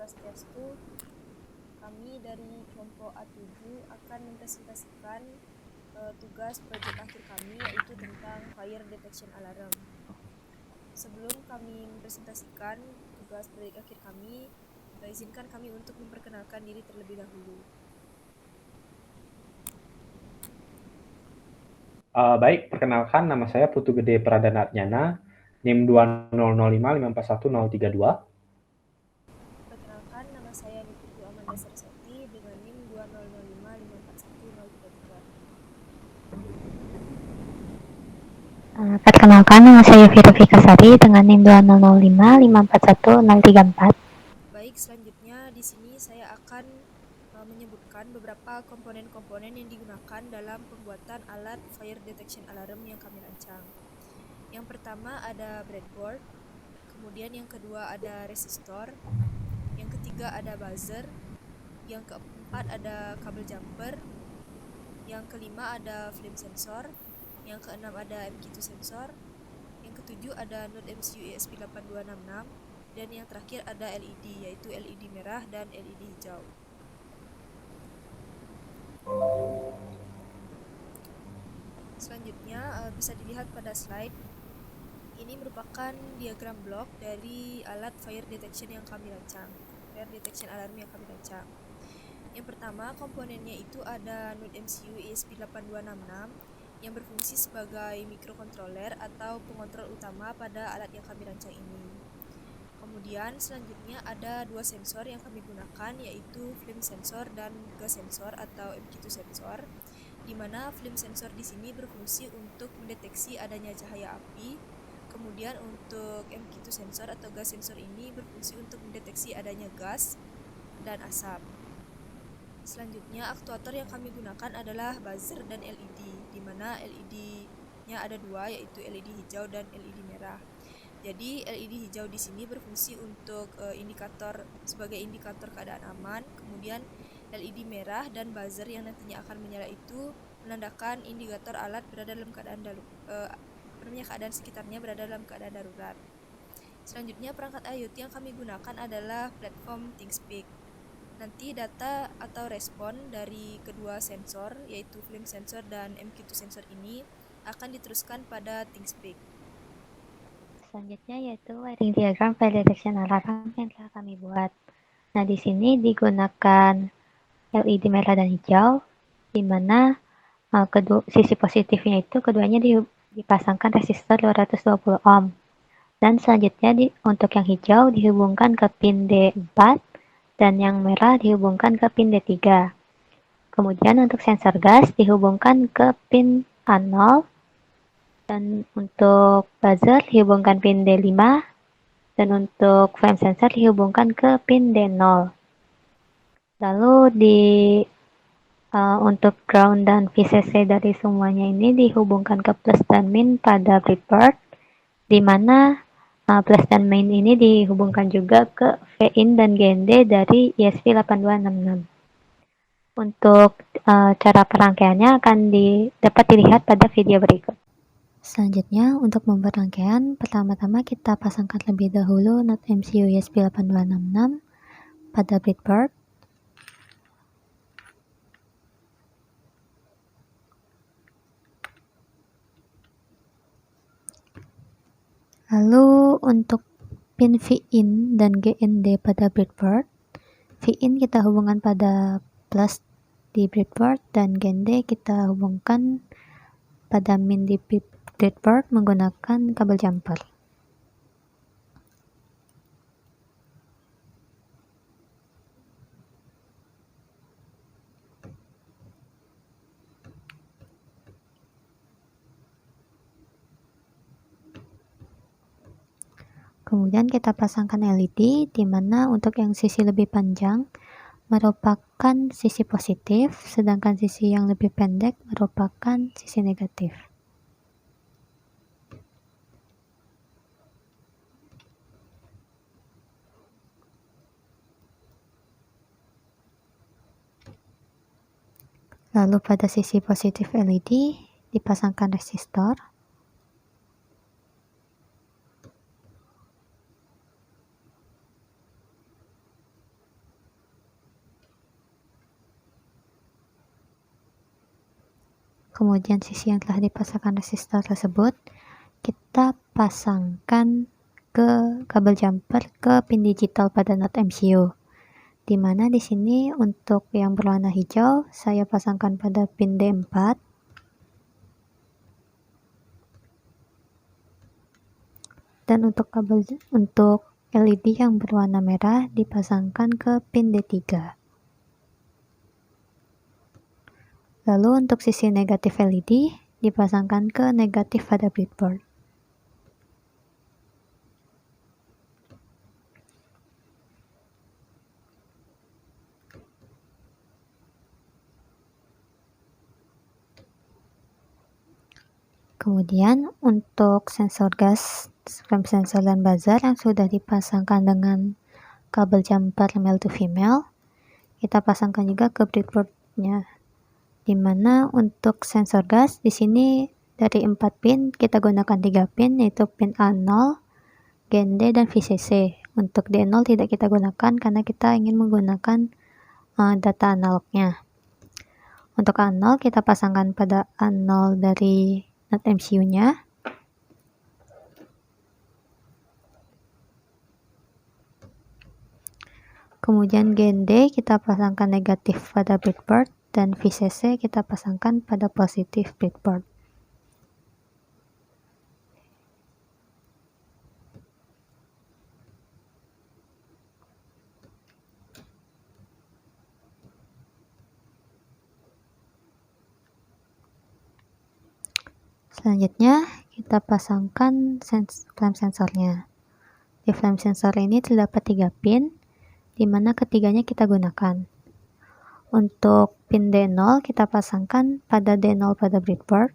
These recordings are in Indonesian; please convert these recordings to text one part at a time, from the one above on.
Swastiastu. Kami dari kelompok A7 akan mempresentasikan tugas proyek akhir kami, yaitu tentang Fire Detection Alarm. Sebelum kami mempresentasikan tugas proyek akhir kami, izinkan kami untuk memperkenalkan diri terlebih dahulu. Baik, perkenalkan nama saya Putu Gede Pradana Arjana, NIM 200554132. Perkenalkan, nama saya Niputu Amanda Saraswati dengan NIM 200554133. Perkenalkan, nama saya Vira Fikasari dengan NIM 200554134. Baik, selanjutnya di sini saya akan menyebutkan beberapa komponen-komponen yang digunakan dalam pembuatan alat fire detection alarm yang kami rancang. Yang pertama ada breadboard, kemudian yang kedua ada resistor, yang ketiga ada buzzer, yang keempat ada kabel jumper, yang kelima ada flame sensor, yang keenam ada MQ2 sensor, yang ketujuh ada node MCU ESP8266, dan yang terakhir ada LED, yaitu LED merah dan LED hijau. Selanjutnya bisa dilihat pada slide. Ini merupakan diagram blok dari alat fire detection yang kami rancang, fire detection alarm yang kami rancang. Yang pertama, komponennya itu ada node MCU ESP8266 yang berfungsi sebagai microcontroller atau pengontrol utama pada alat yang kami rancang ini. Kemudian selanjutnya ada dua sensor yang kami gunakan, yaitu flame sensor dan gas sensor atau MQ2 sensor, di mana flame sensor di sini berfungsi untuk mendeteksi adanya cahaya api. Kemudian untuk MQ2 sensor atau gas sensor ini berfungsi untuk mendeteksi adanya gas dan asap. Selanjutnya, aktuator yang kami gunakan adalah buzzer dan LED, di mana LED-nya ada dua, yaitu LED hijau dan LED merah. Jadi LED hijau di sini berfungsi untuk sebagai indikator keadaan aman. Kemudian LED merah dan buzzer yang nantinya akan menyala itu menandakan indikator alat berada dalam keadaan keadaan sekitarnya berada dalam keadaan darurat. Selanjutnya, perangkat IoT yang kami gunakan adalah platform ThingSpeak. Nanti data atau respon dari kedua sensor, yaitu flame sensor dan MQ2 sensor ini akan diteruskan pada ThingSpeak. Selanjutnya yaitu wiring diagram fire detection alarm yang telah kami buat. Nah, di sini digunakan LED merah dan hijau, di mana sisi positifnya itu keduanya dipasangkan resistor 220 ohm. Dan selanjutnya untuk yang hijau dihubungkan ke pin D4 dan yang merah dihubungkan ke pin D3. Kemudian untuk sensor gas dihubungkan ke pin A0 dan untuk buzzer dihubungkan pin D5 dan untuk flame sensor dihubungkan ke pin D0. Lalu untuk ground dan VCC dari semuanya ini dihubungkan ke plus dan min pada breadboard, di mana plus dan min ini dihubungkan juga ke V-in dan GND dari ESP8266. Untuk cara perangkaiannya akan dapat dilihat pada video berikut. Selanjutnya, untuk membuat rangkaian, pertama-tama kita pasangkan lebih dahulu node MCU ESP8266 pada breadboard. Lalu untuk pin V-in dan GND pada breadboard, V-in kita hubungkan pada plus di breadboard dan GND kita hubungkan pada min di breadboard menggunakan kabel jumper. Kemudian kita pasangkan LED, di mana untuk yang sisi lebih panjang merupakan sisi positif, sedangkan sisi yang lebih pendek merupakan sisi negatif. Lalu pada sisi positif LED dipasangkan resistor. kemudian sisi yang telah dipasangkan resistor tersebut kita pasangkan ke kabel jumper ke pin digital pada NOT MCU. Di mana di sini untuk yang berwarna hijau saya pasangkan pada pin D4. Dan untuk LED yang berwarna merah dipasangkan ke pin D3. Lalu untuk sisi negatif LED dipasangkan ke negatif pada breadboard. Kemudian untuk sensor gas, clamp sensor dan buzzer yang sudah dipasangkan dengan kabel jumper male to female, kita pasangkan juga ke breadboard-nya. Dimana untuk sensor gas di sini dari 4 pin kita gunakan 3 pin, yaitu pin A0, GND dan VCC. Untuk D0 tidak kita gunakan karena kita ingin menggunakan data analognya. Untuk A0 kita pasangkan pada A0 dari NOT MCU-nya. Kemudian GND kita pasangkan negatif pada breadboard dan VCC kita pasangkan pada positif breadboard. Selanjutnya kita pasangkan flame sensornya. Di flame sensor ini terdapat 3 pin, di mana ketiganya kita gunakan. Untuk pin D0 kita pasangkan pada D0 pada breadboard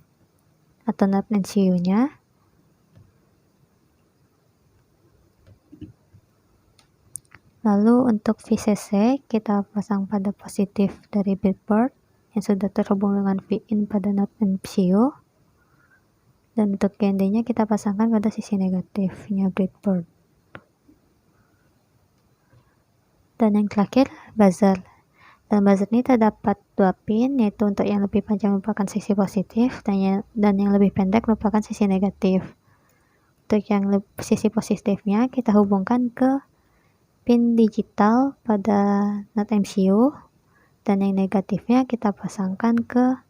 atau NOT MCU-nya. Lalu untuk VCC kita pasang pada positif dari breadboard yang sudah terhubung dengan VIN pada NOT MCU. Dan untuk GND-nya kita pasangkan pada sisi negatifnya breadboard. Dan yang terakhir buzzer. Dan buzzer ini terdapat 2 pin, yaitu untuk yang lebih panjang merupakan sisi positif dan yang lebih pendek merupakan sisi negatif. Untuk yang sisi positifnya kita hubungkan ke pin digital pada NOT MCU, dan yang negatifnya kita pasangkan ke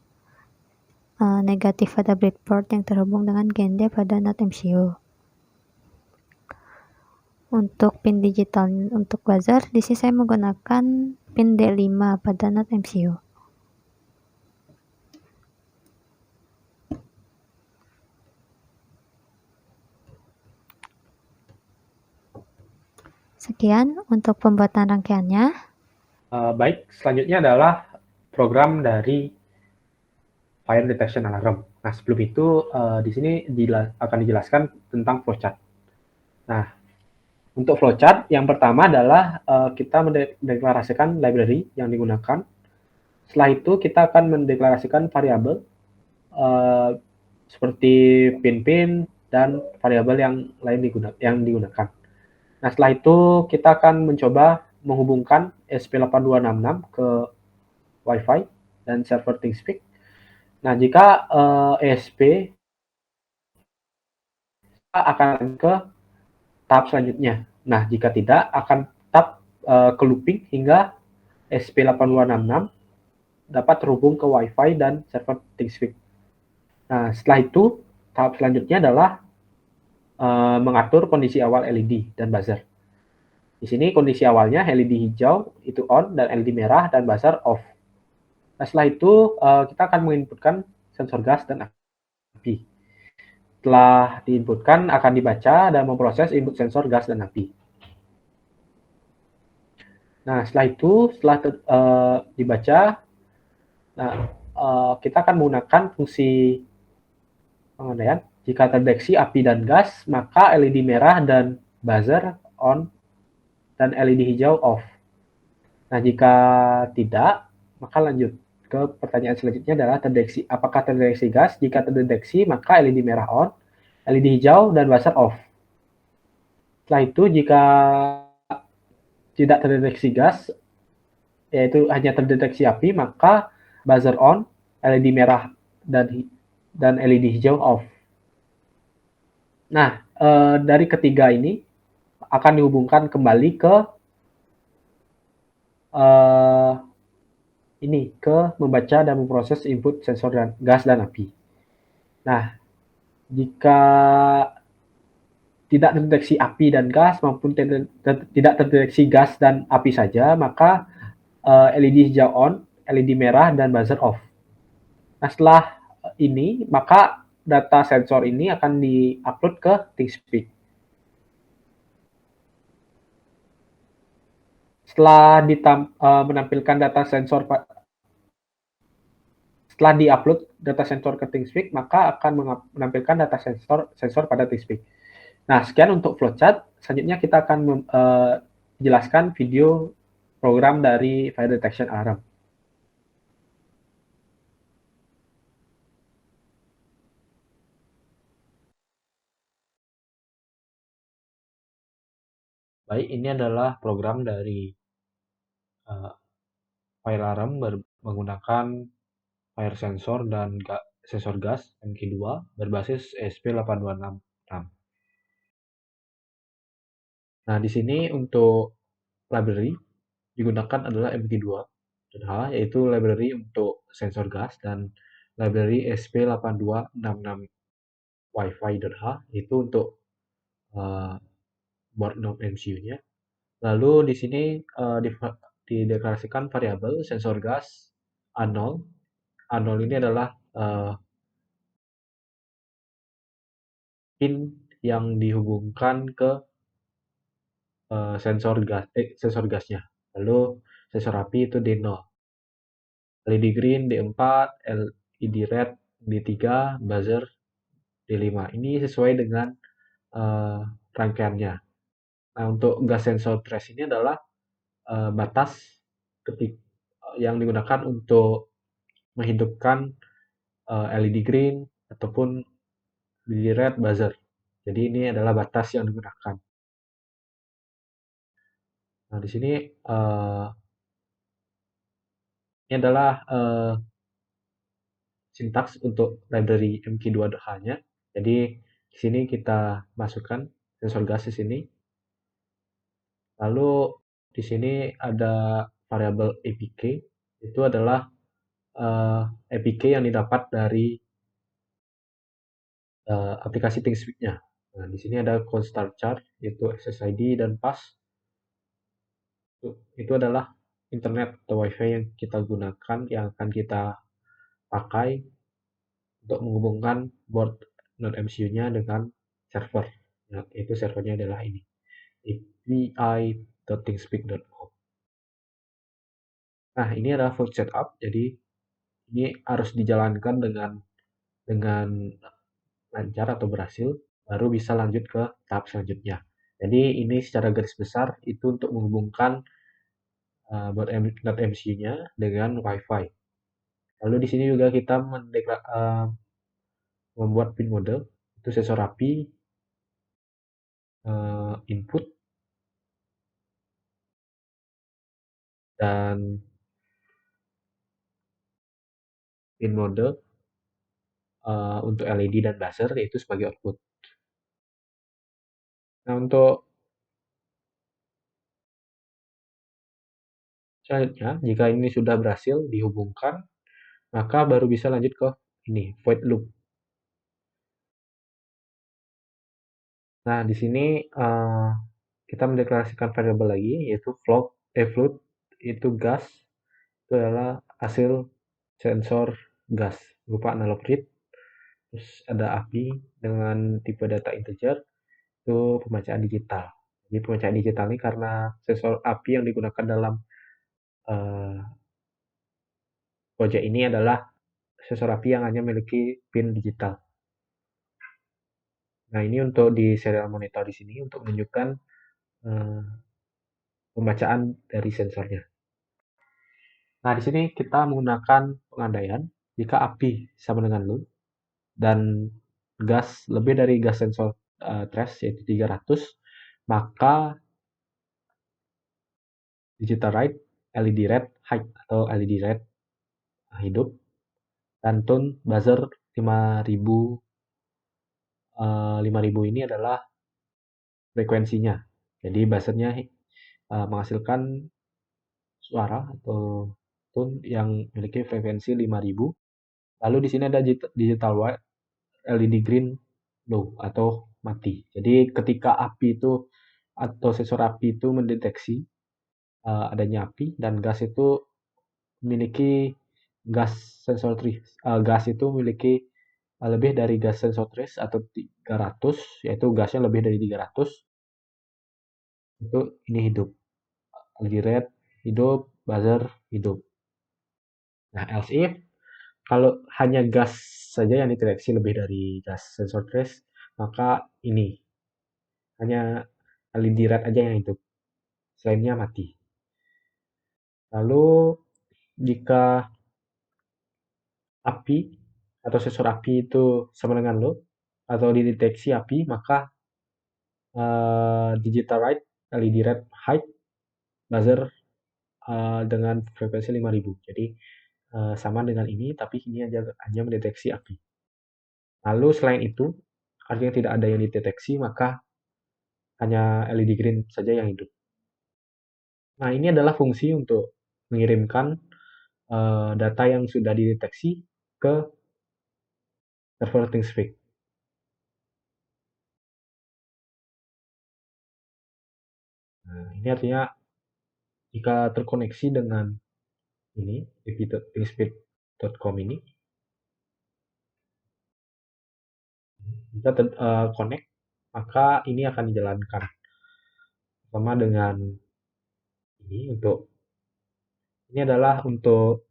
negatif pada breadboard yang terhubung dengan GND pada NOT MCU. Untuk pin digital untuk buzzer, di sini saya menggunakan pin D5 pada NOT MCU. Sekian untuk pembuatan rangkaiannya. Baik, selanjutnya adalah program dari Fire Detection Alarm. Nah, sebelum itu di sini akan dijelaskan tentang flowchart. Nah, untuk flowchart yang pertama adalah kita mendeklarasikan library yang digunakan. Setelah itu kita akan mendeklarasikan variabel seperti pin-pin dan variabel yang lain digunakan. Nah, setelah itu kita akan mencoba menghubungkan ESP8266 ke Wi-Fi dan server ThingSpeak. Nah, jika ESP akan ke tahap selanjutnya. Nah, jika tidak akan tetap ke looping hingga ESP8266 dapat terhubung ke Wi-Fi dan server ThingSpeak. Nah, setelah itu tahap selanjutnya adalah mengatur kondisi awal LED dan buzzer. Di sini kondisi awalnya LED hijau itu on dan LED merah dan buzzer off. Nah, setelah itu kita akan menginputkan sensor gas dan api. Setelah diinputkan akan dibaca dan memproses input sensor gas dan api. Nah, setelah itu dibaca, kita akan menggunakan fungsi pengandaian. Jika terdeteksi api dan gas, maka LED merah dan buzzer on dan LED hijau off. Nah, jika tidak, maka lanjut ke pertanyaan selanjutnya adalah apakah terdeteksi gas? Jika terdeteksi, maka LED merah on, LED hijau dan buzzer off. Setelah itu, jika tidak terdeteksi gas, yaitu hanya terdeteksi api, maka buzzer on, LED merah dan LED hijau off. Nah, dari ketiga ini akan dihubungkan kembali ke ke membaca dan memproses input sensor dan gas dan api. Nah, jika tidak terdeteksi api dan gas maupun tidak terdeteksi gas dan api saja, maka LED hijau on, LED merah, dan buzzer off. Nah, setelah ini, maka data sensor ini akan di-upload ke ThingSpeak. Setelah menampilkan data sensor, setelah di-upload data sensor ke ThingSpeak, maka akan menampilkan data sensor pada ThingSpeak. Nah, sekian untuk flowchart. Selanjutnya kita akan menjelaskan video program dari Fire Detection Alarm. Baik, ini adalah program dari Fire Alarm menggunakan fire sensor dan sensor gas MQ2 berbasis ESP8266. Nah, di sini untuk library digunakan adalah MQ2.h, yaitu library untuk sensor gas, dan library ESP8266 Wi-Fi.h itu untuk board node MCU-nya. Lalu di sini dideklarasikan variabel sensor gas A0. A0 ini adalah pin yang dihubungkan ke sensor gasnya. Lalu sensor api itu D0. LED green D4, LED red D3, buzzer D5. Ini sesuai dengan rangkaiannya. Nah, untuk gas sensor trace ini adalah batas yang digunakan untuk menghidupkan LED green ataupun LED red buzzer. Jadi ini adalah batas yang digunakan. Nah, di sini ini adalah sintaks untuk library MQ2.h-nya. Jadi di sini kita masukkan sensor gas di sini. Lalu di sini ada variabel APK. Itu adalah APK yang didapat dari aplikasi ThingSpeak-nya. Nah, di sini ada constant chart, yaitu SSID dan pass. Itu adalah internet atau WiFi yang kita gunakan, yang akan kita pakai untuk menghubungkan board node MCU-nya dengan server. Nah, itu servernya adalah ini, api.thingspeak.com. Nah, ini adalah full setup. Jadi ini harus dijalankan dengan lancar atau berhasil, baru bisa lanjut ke tahap selanjutnya. Jadi ini secara garis besar itu untuk menghubungkan board node MCU-nya dengan WiFi. Lalu di sini juga kita membuat pin model, itu sensor api, input, dan pin model untuk LED dan buzzer, yaitu sebagai output. Nah, untuk selanjutnya, jika ini sudah berhasil dihubungkan, maka baru bisa lanjut ke ini, void loop. Nah, di sini kita mendeklarasikan variabel lagi, yaitu float itu gas, itu adalah hasil sensor gas berupa analog read. Terus ada api dengan tipe data integer, itu pembacaan digital. Jadi pembacaan digital ini karena sensor api yang digunakan dalam project ini adalah sensor api yang hanya memiliki pin digital. Nah, ini untuk di serial monitor di sini untuk menunjukkan pembacaan dari sensornya. Nah, di sini kita menggunakan pengandaian jika api sama dengan load dan gas lebih dari gas sensor trace, yaitu 300, maka digital write LED red hide atau LED red hidup, dan tone buzzer 5000. 5000 ini adalah frekuensinya. Jadi buzzernya menghasilkan suara atau tone yang memiliki frekuensi 5000. Lalu di sini ada digital white, LED green low atau mati. Jadi ketika api itu atau sensor api itu mendeteksi adanya api dan gas itu memiliki gas sensor trace. Gas itu memiliki lebih dari gas sensor trace atau 300, yaitu gasnya lebih dari 300, itu ini hidup. LED red hidup, buzzer hidup. Nah, else if kalau hanya gas saja yang dideteksi lebih dari gas sensor trace, maka ini hanya LED red aja yang hidup, selainnya mati. Lalu jika api atau sensor api itu sama dengan low atau dideteksi api, maka digital right, LED red high, buzzer dengan frekuensi 5000. Jadi sama dengan ini, tapi ini hanya mendeteksi api. Lalu selain itu, artinya tidak ada yang dideteksi, maka hanya LED green saja yang hidup. Nah, ini adalah fungsi untuk mengirimkan data yang sudah dideteksi ke server ThingSpeak. Nah, ini artinya jika terkoneksi dengan ini, ThingSpeak.com ini, jika connect, maka ini akan dijalankan sama dengan ini adalah untuk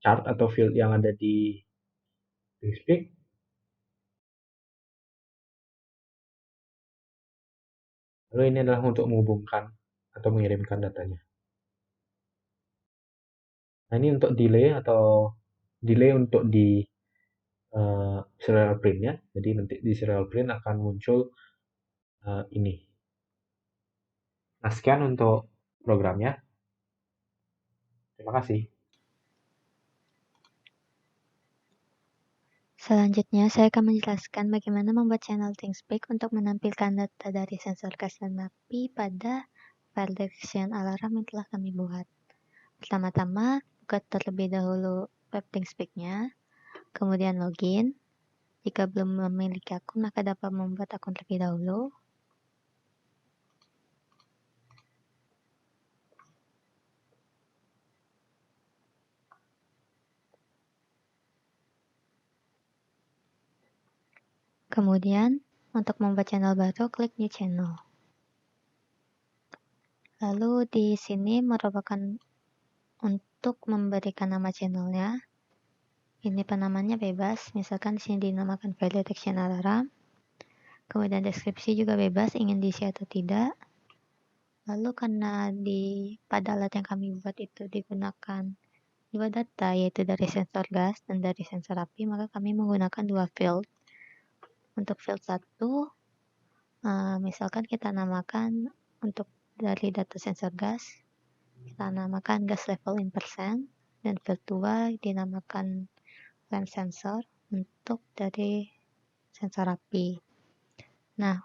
chart atau field yang ada di ThingSpeak. Lalu ini adalah untuk menghubungkan atau mengirimkan datanya. Nah, ini untuk delay untuk di serial print-nya. Jadi nanti di serial print akan muncul ini. Nah, sekian untuk programnya. Terima kasih. Selanjutnya, saya akan menjelaskan bagaimana membuat channel ThingSpeak untuk menampilkan data dari sensor gas dan api pada file detection alarm yang telah kami buat. Pertama-tama, buka terlebih dahulu web ThingSpeak-nya, kemudian login. Jika belum memiliki akun, maka dapat membuat akun terlebih dahulu. Kemudian, untuk membuat channel baru, klik New Channel. Lalu di sini merupakan untuk memberikan nama channelnya. Ini penamanya bebas, misalkan di sini dinamakan File Detection Alarm. Kemudian deskripsi juga bebas, ingin diisi atau tidak. Lalu karena pada alat yang kami buat itu digunakan dua data, yaitu dari sensor gas dan dari sensor api, maka kami menggunakan dua field. Untuk field 1, misalkan kita namakan untuk dari data sensor gas, kita namakan gas level in percent, dan field 2 dinamakan flame sensor untuk dari sensor api. Nah,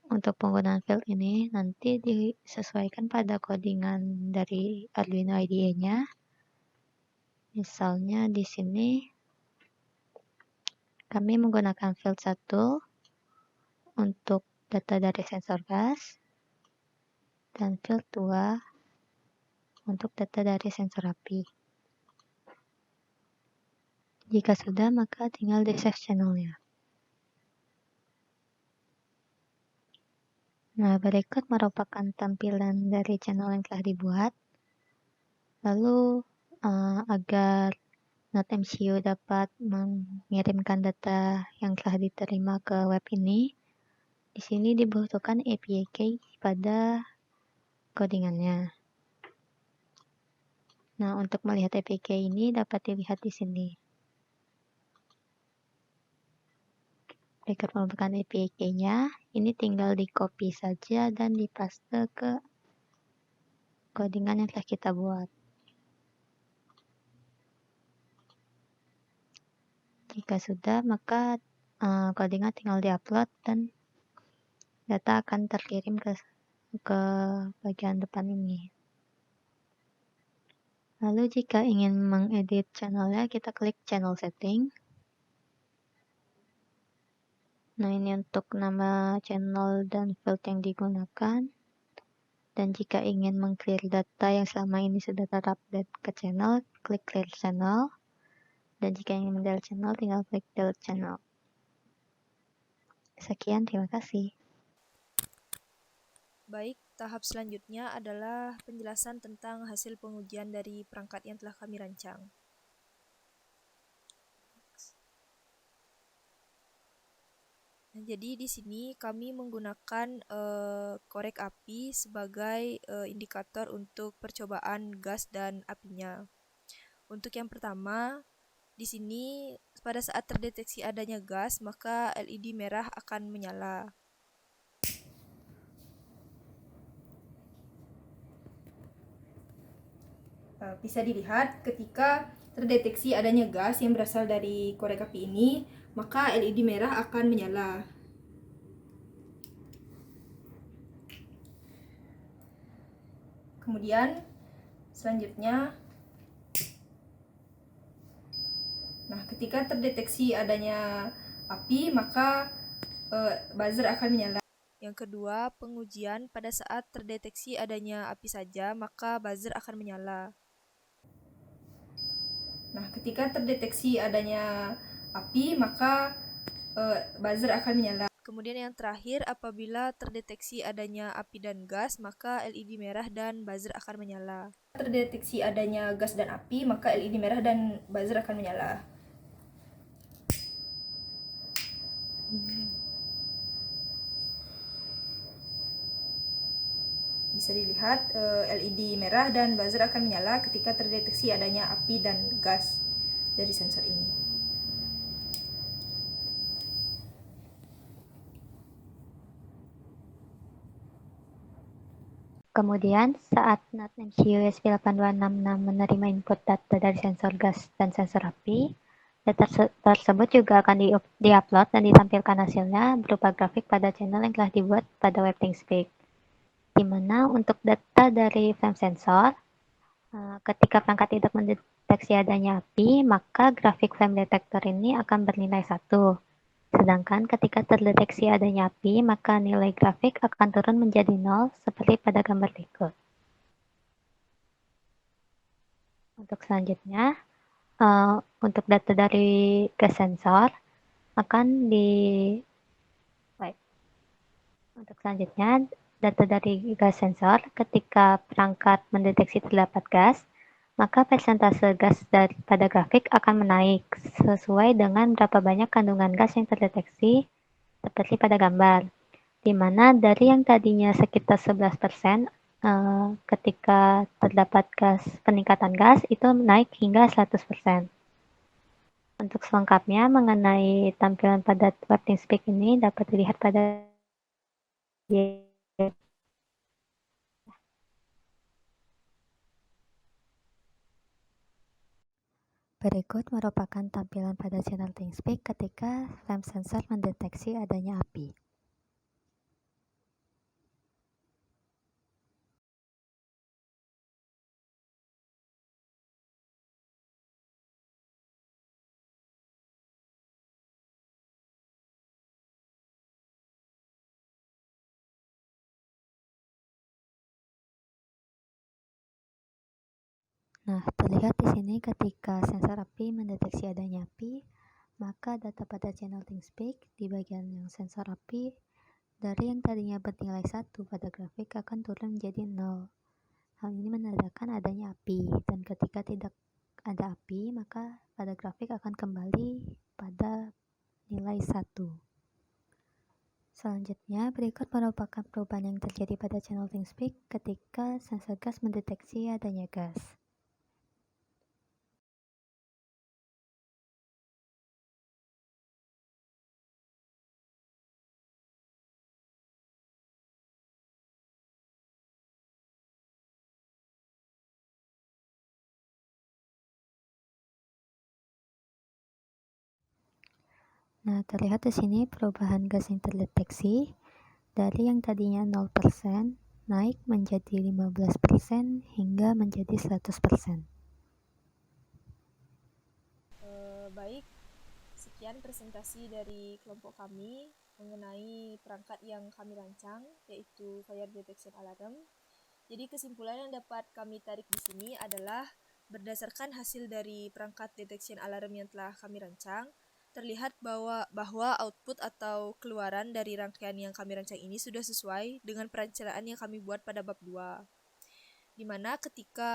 untuk penggunaan field ini nanti disesuaikan pada codingan dari Arduino IDE-nya. Misalnya di sini kami menggunakan field 1 untuk data dari sensor gas dan field 2 untuk data dari sensor api. Jika sudah, maka tinggal di save channelnya. Nah, berikut merupakan tampilan dari channel yang telah dibuat. Lalu, agar NodeMCU dapat mengirimkan data yang telah diterima ke web ini, di sini dibutuhkan API key pada codingannya. Nah, untuk melihat API key ini dapat dilihat di sini. Berikut merupakan API key-nya, ini tinggal di copy saja dan dipaste ke codingan yang telah kita buat. Jika sudah, maka codingnya tinggal diupload dan data akan terkirim ke bagian depan ini. Lalu jika ingin mengedit channelnya, kita klik channel setting. Nah, ini untuk nama channel dan field yang digunakan. Dan jika ingin meng-clear data yang selama ini sudah terupdate ke channel, klik clear channel. Dan jika ingin mendelete channel, tinggal klik delete channel. Sekian, terima kasih. Baik, tahap selanjutnya adalah penjelasan tentang hasil pengujian dari perangkat yang telah kami rancang. Nah, jadi di sini kami menggunakan korek api sebagai indikator untuk percobaan gas dan apinya. Untuk yang pertama, di sini pada saat terdeteksi adanya gas, maka LED merah akan menyala. Bisa dilihat ketika terdeteksi adanya gas yang berasal dari korek api ini, maka LED merah akan menyala. Kemudian selanjutnya, nah ketika terdeteksi adanya api, maka buzzer akan menyala. Yang kedua, pengujian pada saat terdeteksi adanya api saja, maka buzzer akan menyala. Nah, ketika terdeteksi adanya api, maka buzzer akan menyala. Kemudian yang terakhir, apabila terdeteksi adanya api dan gas, maka LED merah dan buzzer akan menyala. Terdeteksi adanya gas dan api, maka LED merah dan buzzer akan menyala. Bisa dilihat LED merah dan buzzer akan menyala ketika terdeteksi adanya api dan gas dari sensor ini. Kemudian, saat NAT MCU ESP8266 menerima input data dari sensor gas dan sensor api, data tersebut juga akan di-upload dan ditampilkan hasilnya berupa grafik pada channel yang telah dibuat pada web ThinkSpeak. Di mana untuk data dari flame sensor, ketika perangkat tidak mendeteksi adanya api, maka grafik flame detector ini akan bernilai 1. Sedangkan ketika terdeteksi adanya api, maka nilai grafik akan turun menjadi 0 seperti pada gambar berikut. Untuk selanjutnya, untuk data dari gas sensor akan Untuk selanjutnya, data dari gas sensor ketika perangkat mendeteksi terdapat gas, maka persentase gas pada grafik akan menaik sesuai dengan berapa banyak kandungan gas yang terdeteksi seperti pada gambar, di mana dari yang tadinya sekitar 11%, ketika terdapat peningkatan gas itu naik hingga 100%. Untuk selengkapnya mengenai tampilan pada web ThinkSpeak ini dapat dilihat pada Berikut merupakan tampilan pada channel ThinkSpeak ketika flame sensor mendeteksi adanya api. Nah, terlihat di sini ketika sensor api mendeteksi adanya api, maka data pada channel ThinkSpeak di bagian yang sensor api dari yang tadinya bernilai 1 pada grafik akan turun menjadi 0. Hal ini menandakan adanya api, dan ketika tidak ada api, maka pada grafik akan kembali pada nilai 1. Selanjutnya, berikut merupakan perubahan yang terjadi pada channel ThinkSpeak ketika sensor gas mendeteksi adanya gas. Nah, terlihat di sini perubahan gas yang terdeteksi dari yang tadinya 0% naik menjadi 15% hingga menjadi 100%. Baik, sekian presentasi dari kelompok kami mengenai perangkat yang kami rancang, yaitu Fire Detection Alarm. Jadi kesimpulan yang dapat kami tarik di sini adalah berdasarkan hasil dari perangkat detection alarm yang telah kami rancang, terlihat bahwa output atau keluaran dari rangkaian yang kami rancang ini sudah sesuai dengan perencanaan yang kami buat pada bab 2. Di mana ketika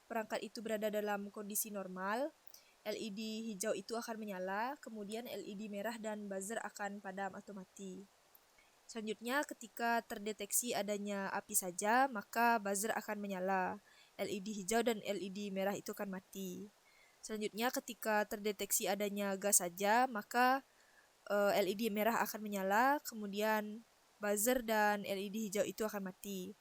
perangkat itu berada dalam kondisi normal, LED hijau itu akan menyala, kemudian LED merah dan buzzer akan padam atau mati. Selanjutnya, ketika terdeteksi adanya api saja, maka buzzer akan menyala. LED hijau dan LED merah itu akan mati. Selanjutnya, ketika terdeteksi adanya gas saja, maka LED merah akan menyala, kemudian buzzer dan LED hijau itu akan mati.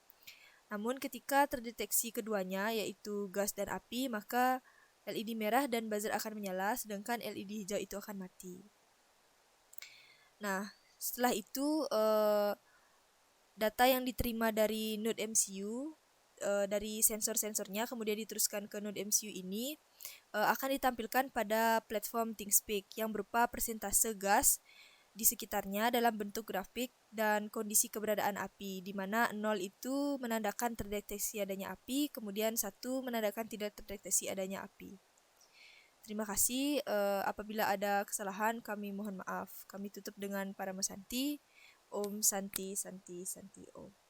Namun ketika terdeteksi keduanya, yaitu gas dan api, maka LED merah dan buzzer akan menyala, sedangkan LED hijau itu akan mati. Nah, setelah itu data yang diterima dari Node MCU dari sensor-sensornya kemudian diteruskan ke Node MCU ini akan ditampilkan pada platform ThingSpeak yang berupa persentase gas di sekitarnya dalam bentuk grafik dan kondisi keberadaan api, di mana 0 itu menandakan terdeteksi adanya api, kemudian 1 menandakan tidak terdeteksi adanya api. Terima kasih. Apabila ada kesalahan, kami mohon maaf. Kami tutup dengan Paramasanti. Om Santi Santi Santi Om.